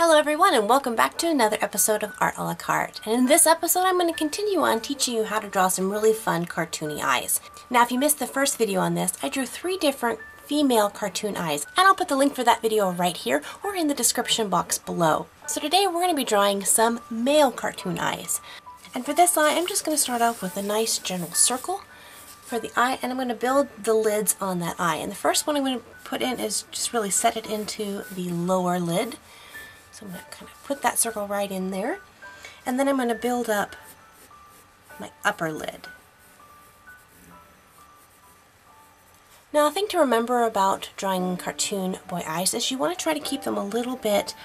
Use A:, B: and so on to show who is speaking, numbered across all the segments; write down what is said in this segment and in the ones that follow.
A: Hello everyone and welcome back to another episode of Art a la Carte. And in this episode I'm going to continue on teaching you how to draw some really fun cartoony eyes. Now if you missed the first video on this, I drew 3 different female cartoon eyes, and I'll put the link for that video right here or in the description box below. So today we're going to be drawing some male cartoon eyes. And for this eye I'm just going to start off with a nice general circle for the eye, and I'm going to build the lids on that eye. And the first one I'm going to put in is just really set it into the lower lid. So I'm going to kind of put that circle right in there, and then I'm going to build up my upper lid. Now a thing to remember about drawing cartoon boy eyes is you want to try to keep them a little bit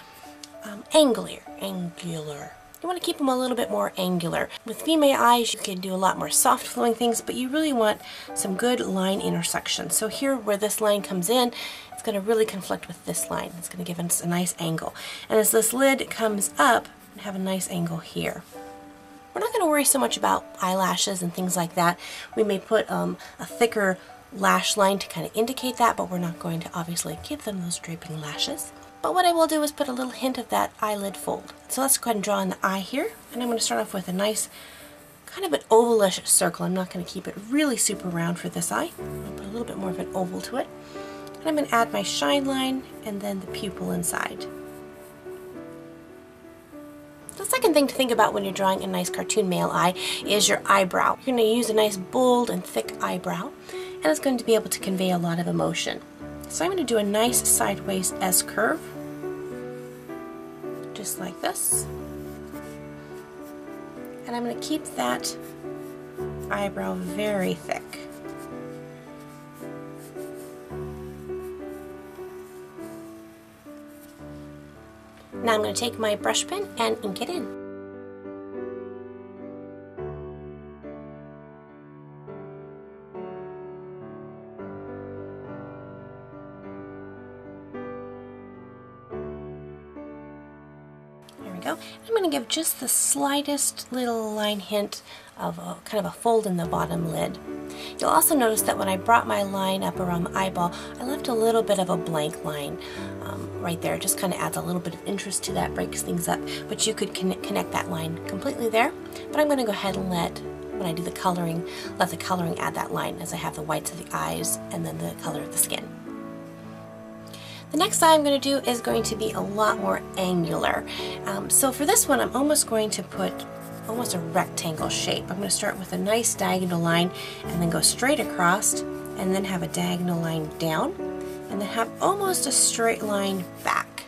A: angular. You want to keep them a little bit more angular. With female eyes you can do a lot more soft flowing things, but you really want some good line intersection. So here where this line comes in, it's going to really conflict with this line. It's going to give us a nice angle. And as this lid comes up, and have a nice angle here. We're not going to worry so much about eyelashes and things like that. We may put a thicker lash line to kind of indicate that, but we're not going to obviously give them those draping lashes. But what I will do is put a little hint of that eyelid fold. So let's go ahead and draw in the eye here, and I'm going to start off with a nice kind of an ovalish circle. I'm not going to keep it really super round for this eye. I'm going to put a little bit more of an oval to it. And I'm going to add my shine line and then the pupil inside. The second thing to think about when you're drawing a nice cartoon male eye is your eyebrow. You're going to use a nice bold and thick eyebrow, and it's going to be able to convey a lot of emotion. So I'm going to do a nice sideways S curve, just like this. And I'm going to keep that eyebrow very thick. Now I'm going to take my brush pen and ink it in. I'm going to give just the slightest little line hint of kind of a fold in the bottom lid. You'll also notice that when I brought my line up around the eyeball, I left a little bit of a blank line right there. It just kind of adds a little bit of interest to that, breaks things up, but you could connect that line completely there. But I'm going to go ahead and when I do the coloring, let the coloring add that line as I have the whites of the eyes and then the color of the skin. The next eye I'm going to do is going to be a lot more angular. So for this one I'm almost going to put almost a rectangle shape. I'm going to start with a nice diagonal line and then go straight across and then have a diagonal line down and then have almost a straight line back.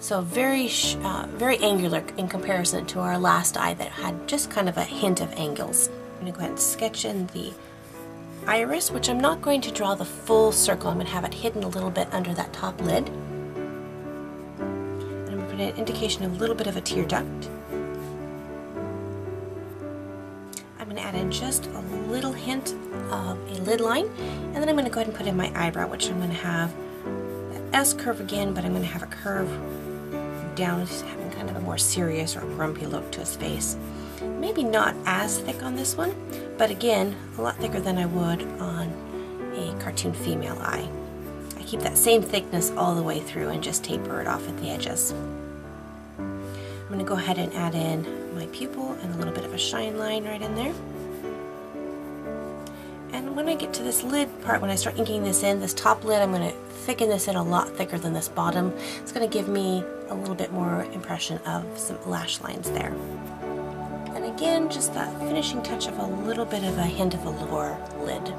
A: So very angular in comparison to our last eye that had just kind of a hint of angles. I'm going to go ahead and sketch in the iris, which I'm not going to draw the full circle. I'm going to have it hidden a little bit under that top lid. And I'm going to put an indication of a little bit of a tear duct. I'm going to add in just a little hint of a lid line, and then I'm going to go ahead and put in my eyebrow, which I'm going to have that S curve again, but I'm going to have a curve down, having kind of a more serious or grumpy look to his face. Maybe not as thick on this one, but again, a lot thicker than I would on a cartoon female eye. I keep that same thickness all the way through and just taper it off at the edges. I'm going to go ahead and add in my pupil and a little bit of a shine line right in there. And when I get to this lid part, when I start inking this in, this top lid, I'm going to thicken this in a lot thicker than this bottom. It's going to give me a little bit more impression of some lash lines there. And again, just that finishing touch of a little bit of a hint of a lower lid.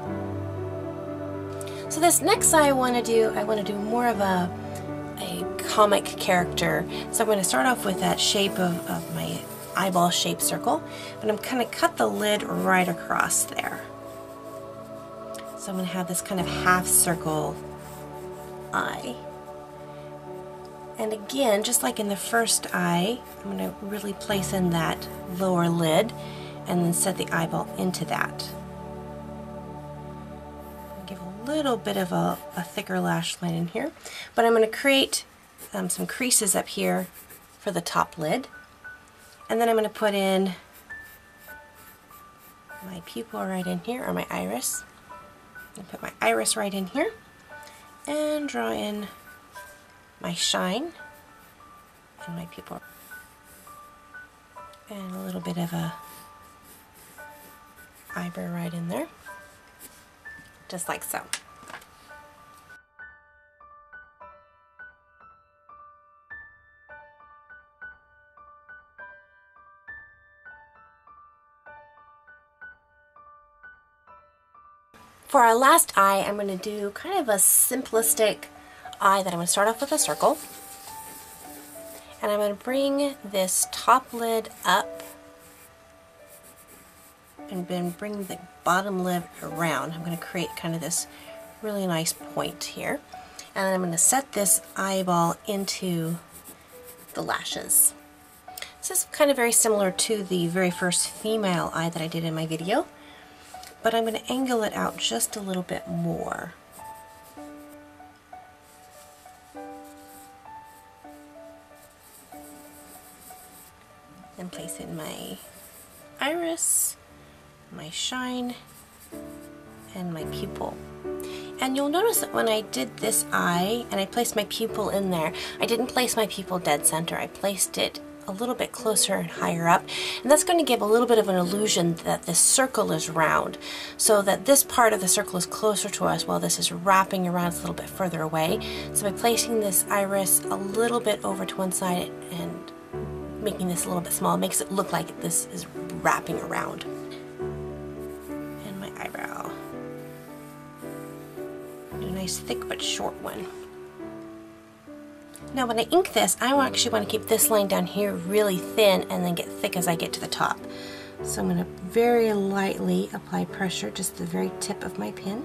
A: So this next eye I want to do more of a comic character. So I'm going to start off with that shape of my eyeball shaped circle, but I'm kind of cut the lid right across there. So I'm going to have this kind of half circle eye. And again, just like in the first eye, I'm going to really place in that lower lid and then set the eyeball into that. Give a little bit of a thicker lash line in here, but I'm going to create some creases up here for the top lid. And then I'm going to put in my pupil right in here, or my iris. And put my iris right in here and draw in my shine And my pupil. And a little bit of a eyebrow right in there. Just like so. For our last eye, I'm going to do kind of a simplistic eye that I'm going to start off with a circle. And I'm going to bring this top lid up and then bring the bottom lid around. I'm going to create kind of this really nice point here. And then I'm going to set this eyeball into the lashes. This is kind of very similar to the very first female eye that I did in my video, but I'm going to angle it out just a little bit more. And place in my iris, my shine, and my pupil. And you'll notice that when I did this eye and I placed my pupil in there, I didn't place my pupil dead center. I placed it a little bit closer and higher up, and that's going to give a little bit of an illusion that this circle is round, so that this part of the circle is closer to us while this is wrapping around a little bit further away. So by placing this iris a little bit over to one side and making this a little bit small, it makes it look like this is wrapping around. And my eyebrow. Do a nice thick but short one. Now when I ink this, I actually want to keep this line down here really thin and then get thick as I get to the top. So I'm going to very lightly apply pressure, just the very tip of my pen.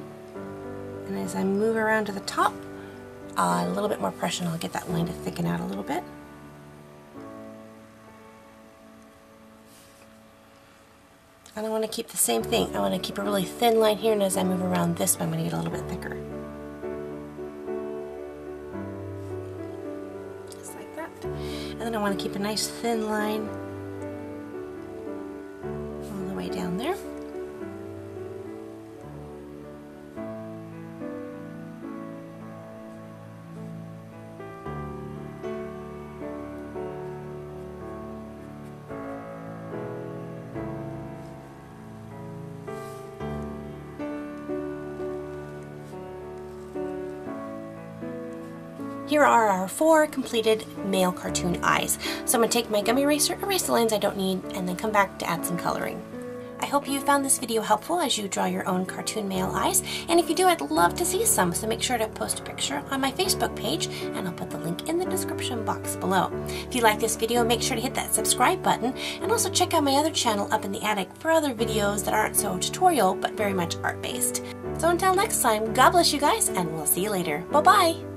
A: And as I move around to the top, a little bit more pressure and I'll get that line to thicken out a little bit. And I want to keep the same thing. I want to keep a really thin line here, and as I move around this one, I'm going to get a little bit thicker. And then I want to keep a nice thin line all the way down there. Here are our 4 completed male cartoon eyes. So I'm going to take my gummy eraser, erase the lines I don't need, and then come back to add some coloring. I hope you found this video helpful as you draw your own cartoon male eyes, and if you do, I'd love to see some, so make sure to post a picture on my Facebook page, and I'll put the link in the description box below. If you like this video, make sure to hit that subscribe button, and also check out my other channel up in the attic for other videos that aren't so tutorial, but very much art-based. So until next time, God bless you guys, and we'll see you later. Bye-bye!